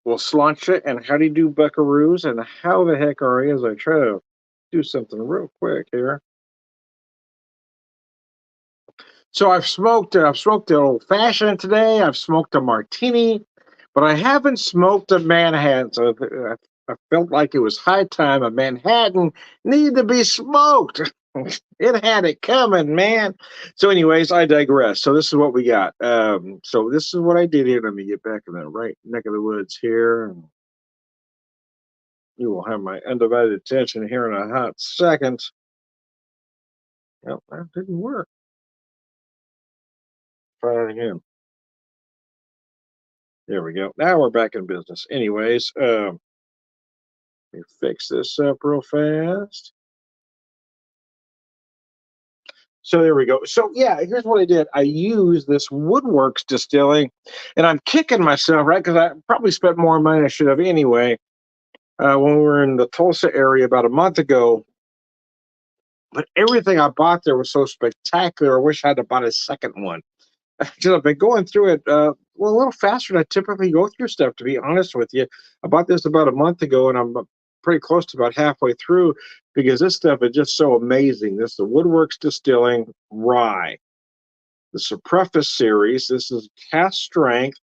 Well, sláinte and how do you do, buckaroos, and how the heck are you as I try to do something real quick here. So I've smoked an old fashioned today. I've smoked a martini, but I haven't smoked a Manhattan. So I felt like it was high time a Manhattan needed to be smoked. It had it coming, man. So, anyways, I digress. So this is what we got. So this is what I did here. Let me get back in the right neck of the woods here. And you will have my undivided attention here in a hot second. Well, that didn't work. Try it again. There we go. Now we're back in business. Anyways, let me fix this up real fast. So there we go. So yeah, here's what I did. I used this Woodworks distilling, and I'm kicking myself, right? Because I probably spent more money than I should have anyway. When we were in the Tulsa area about a month ago, but everything I bought there was so spectacular. I wish I had bought a second one. I've been going through it well a little faster than I typically go through stuff. To be honest with you, I bought this about a month ago, and I'm pretty close to about halfway through because this stuff is just so amazing. This is the Woodworks Distilling Rye, the Preface series. This is cast strength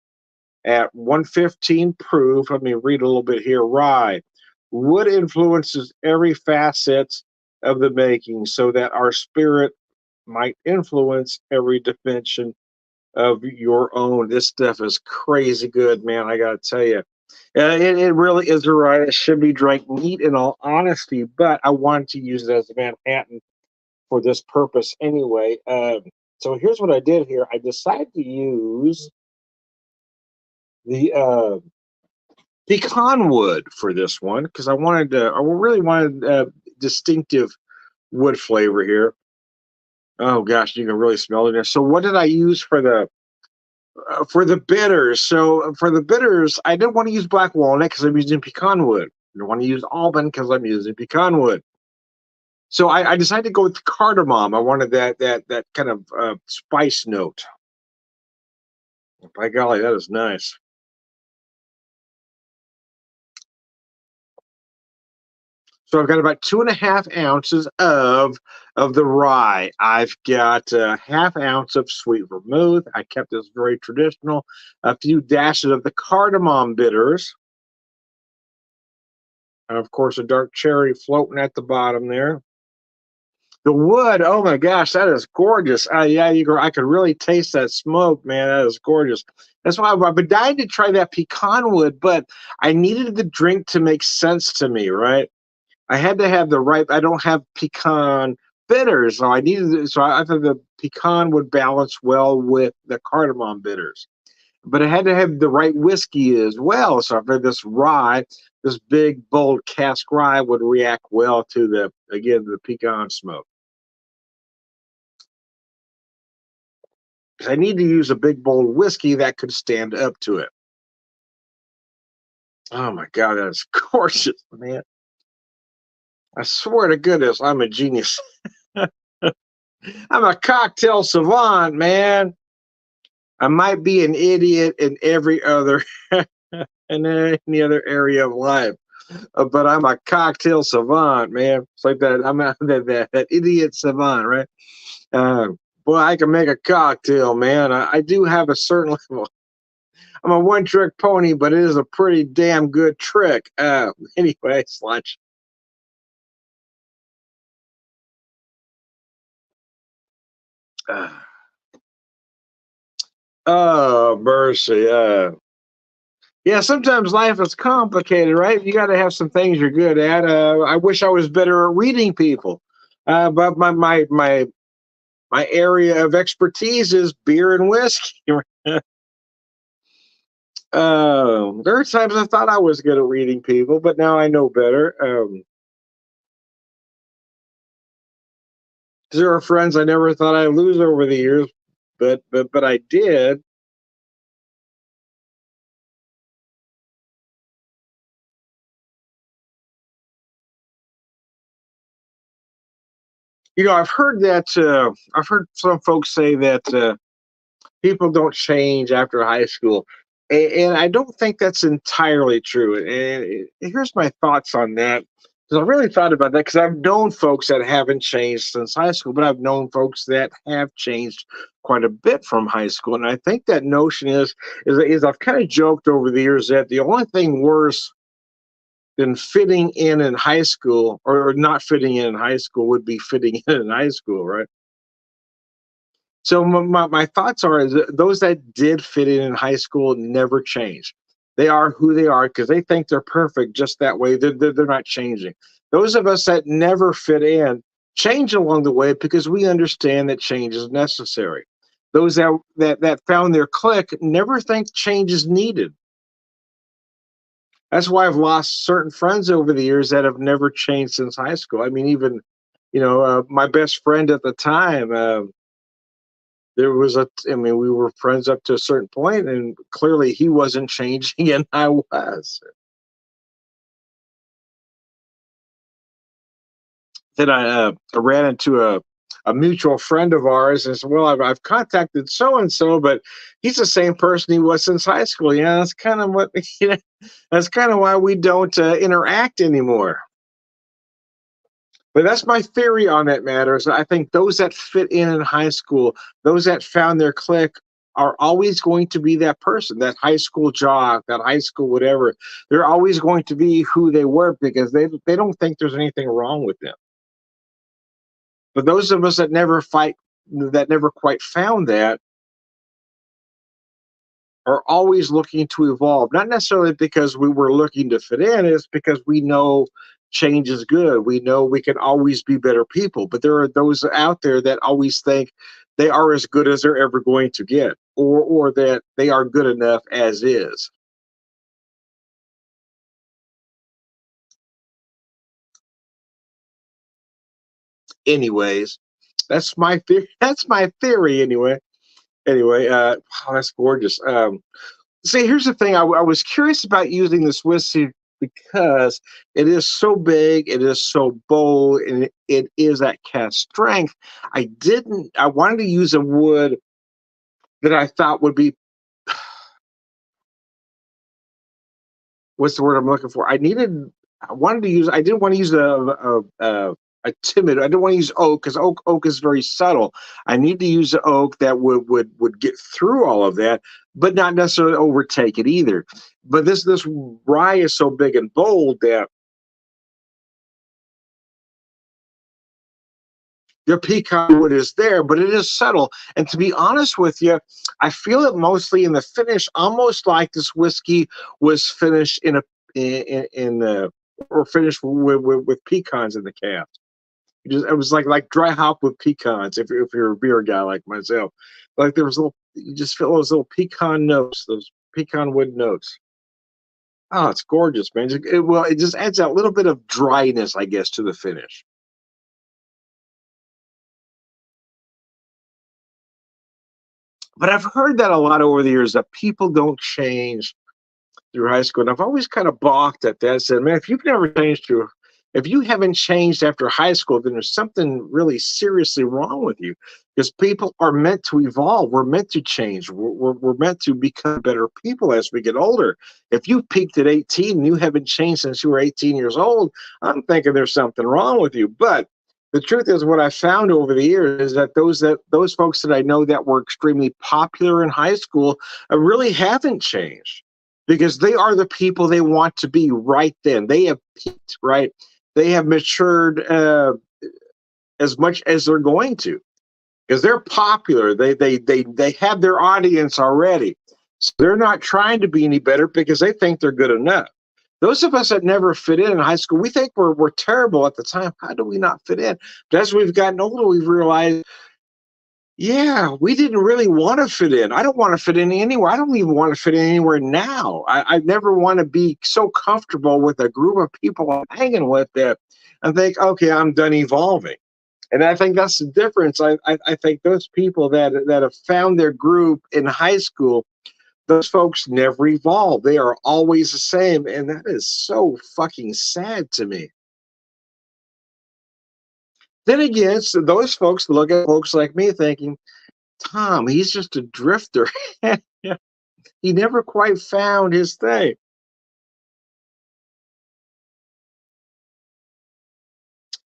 at 115 proof. Let me read a little bit here. Rye. Wood influences every facet of the making so that our spirit might influence every dimension of your own. This stuff is crazy good, man. I got to tell you. It really is a rye. It should be drank neat in all honesty, but I wanted to use it as a Manhattan for this purpose anyway. So here's what I did here. I decided to use the pecan wood for this one because I really wanted distinctive wood flavor here. Oh gosh, you can really smell it there. So what did I use for the bitters? So for the bitters, I didn't want to use black walnut because I'm using pecan wood. I don't want to use almond because I'm using pecan wood. So I decided to go with cardamom. I wanted that kind of spice note. By golly, that is nice. So I've got about 2.5 ounces of the rye. I've got a half ounce of sweet vermouth. I kept this very traditional. A few dashes of the cardamom bitters. And of course, a dark cherry floating at the bottom there. The wood, oh my gosh, that is gorgeous. Yeah, I could really taste that smoke, man. That is gorgeous. That's why I've been dying to try that pecan wood, but I needed the drink to make sense to me, right? I had to have the right. I don't have pecan bitters, so I needed. So I thought the pecan would balance well with the cardamom bitters, but it had to have the right whiskey as well. So I figured this rye, this big bold cask rye, would react well to the pecan smoke. I need to use a big bold whiskey that could stand up to it. Oh my god, that's gorgeous, man! I swear to goodness, I'm a genius. I'm a cocktail savant, man. I might be an idiot in every other in any other area of life, but I'm a cocktail savant, man. It's like that. I'm that idiot savant, right? Uh, Boy, I can make a cocktail, man. I do have a certain level. I'm a one-trick pony, but it is a pretty damn good trick. Anyway, lunch. Uh, oh, mercy. Yeah, sometimes life is complicated, right? You got to have some things you're good at. I wish I was better at reading people, but my area of expertise is beer and whiskey. There are times I thought I was good at reading people, but now I know better. There are friends I never thought I'd lose over the years, but I did. I've heard some folks say that people don't change after high school. And I don't think that's entirely true. And here's my thoughts on that. Because I really thought about that because I've known folks that haven't changed since high school, but I've known folks that have changed quite a bit from high school. And I think that notion is I've kind of joked over the years that the only thing worse than fitting in high school or not fitting in high school would be fitting in high school, right? So my thoughts are is that those that did fit in high school never change. They are who they are because they think they're perfect just that way. They're not changing. Those of us that never fit in change along the way because we understand that change is necessary. Those that found their click never think change is needed. That's why I've lost certain friends over the years that have never changed since high school. I mean, even my best friend at the time. There was I mean, we were friends up to a certain point, and clearly he wasn't changing, and I was. Then I ran into a mutual friend of ours and said, "Well, I've contacted so and so, but he's the same person he was since high school." Yeah, that's kind of what that's kind of why we don't interact anymore. But that's my theory on that matter. Is I think those that fit in high school, those that found their clique, are always going to be that person, that high school jock, that high school whatever. They're always going to be who they were because they don't think there's anything wrong with them. But those of us that never quite found that, are always looking to evolve, not necessarily because we were looking to fit in, it's because we know change is good. We know we can always be better people. But there are those out there that always think they are as good as they're ever going to get, or that they are good enough as is. Anyways, that's my theory anyway. Anyway, wow, that's gorgeous. See, here's the thing. I was curious about using this whiskey because it is so big, it is so bold, and it is that cast strength. I wanted to use a wood that I thought would be, what's the word I'm looking for? I didn't want to use a timid, I didn't want to use oak because oak is very subtle. I need to use the oak that would get through all of that, but not necessarily overtake it either. But this rye is so big and bold that the pecan wood is there, but it is subtle. And to be honest with you, I feel it mostly in the finish, almost like this whiskey was finished or finished with pecans in the cask. It was like dry hop with pecans. If you're a beer guy like myself, like there was little, you just feel those little pecan notes, those pecan wood notes. Oh, it's gorgeous, man. Well, it just adds a little bit of dryness, I guess, to the finish. But I've heard that a lot over the years that people don't change through high school. And I've always kind of balked at that. I said, man, if you haven't changed after high school, then there's something really seriously wrong with you. Because people are meant to evolve. We're meant to change. We're meant to become better people as we get older. If you peaked at 18 and you haven't changed since you were 18 years old, I'm thinking there's something wrong with you. But the truth is, what I found over the years is that those folks that I know that were extremely popular in high school really haven't changed because they are the people they want to be right then. They have peaked, right? They have matured as much as they're going to because they're popular. They have their audience already. So they're not trying to be any better because they think they're good enough. Those of us that never fit in high school, we think we're terrible at the time. How do we not fit in? But as we've gotten older, we've realized, yeah, we didn't really want to fit in. I don't want to fit in anywhere. I don't even want to fit in anywhere now. I never want to be so comfortable with a group of people I'm hanging with that I think, okay, I'm done evolving. And I think that's the difference. I think those people that have found their group in high school, those folks never evolve. They are always the same. And that is so fucking sad to me. Then again, so those folks look at folks like me thinking, Tom, he's just a drifter. He never quite found his thing.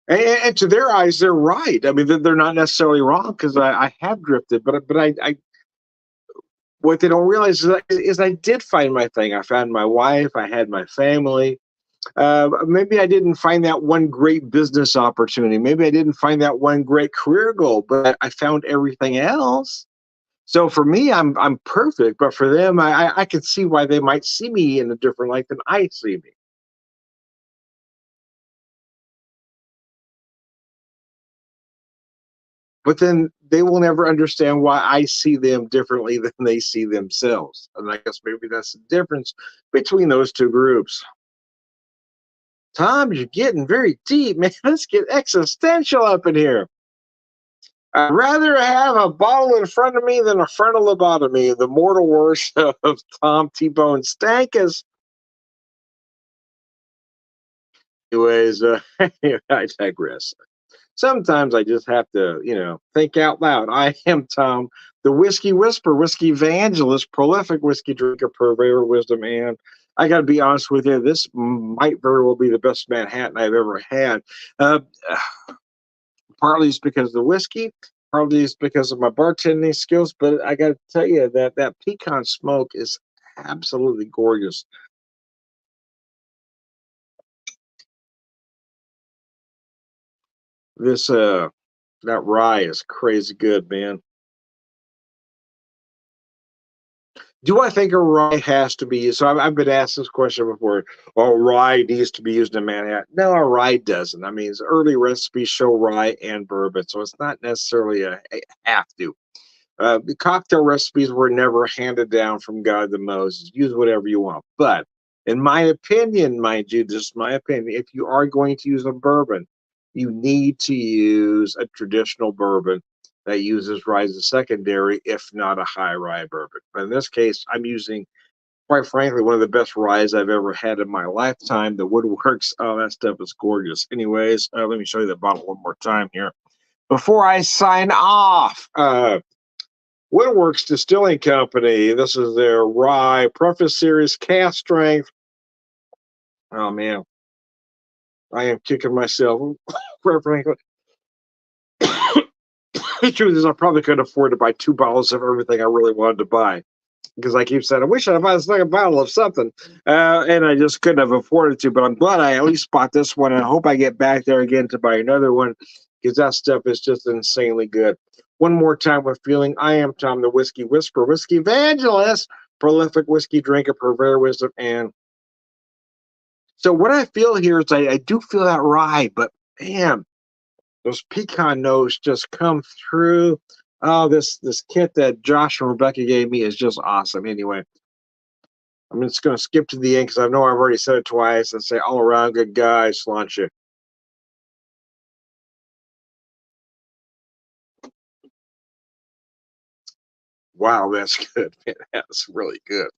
And to their eyes, they're right. I mean, they're not necessarily wrong because I have drifted, but I what they don't realize is I did find my thing. I found my wife. I had my family. Maybe I didn't find that one great business opportunity. Maybe I didn't find that one great career goal, but I found everything else. So for me, I'm perfect. But for them, I can see why they might see me in a different light than I see me. But then they will never understand why I see them differently than they see themselves. And I guess maybe that's the difference between those two groups. Tom, you're getting very deep, man. Let's get existential up in here. I'd rather have a bottle in front of me than a frontal lobotomy. The mortal words of Tom T Bone Stankus. Anyways, I digress. Sometimes I just have to, think out loud. I am Tom, the whiskey whisperer, whiskey evangelist, prolific whiskey drinker, purveyor of wisdom. And I got to be honest with you, this might very well be the best Manhattan I've ever had. Uh, Partly it's because of the whiskey, partly it's because of my bartending skills. But I got to tell you that pecan smoke is absolutely gorgeous. This that rye is crazy good, man. Do I think a rye has to be used? So I've been asked this question before. Oh, rye needs to be used in Manhattan. No, a rye doesn't. I mean, early recipes show rye and bourbon, so it's not necessarily a have to. The cocktail recipes were never handed down from God to Moses. Use whatever you want. But in my opinion, mind you, just my opinion, if you are going to use a bourbon, you need to use a traditional bourbon that uses rye as a secondary, if not a high rye bourbon. But in this case, I'm using, quite frankly, one of the best ryes I've ever had in my lifetime. The Woodworks. Oh, that stuff is gorgeous. Anyways, let me show you the bottle one more time here before I sign off. Woodworks Distilling Company. This is their rye preface series cask strength. Oh man, I am kicking myself. Quite frankly, the truth is, I probably couldn't afford to buy two bottles of everything I really wanted to buy because I keep saying I wish I'd bought a second bottle of something, and I just couldn't have afforded to. But I'm glad I at least bought this one, and I hope I get back there again to buy another one because that stuff is just insanely good. One more time with feeling. I am Tom, the whiskey whisperer, whiskey evangelist, prolific whiskey drinker, purveyor of wisdom, and so what I feel here is I do feel that rye, but man, those pecan notes just come through. Oh, this kit that Josh and Rebecca gave me is just awesome. Anyway, I'm just going to skip to the end because I know I've already said it twice and say all around good guy, Sláinte. Wow, that's good. Man, that's really good.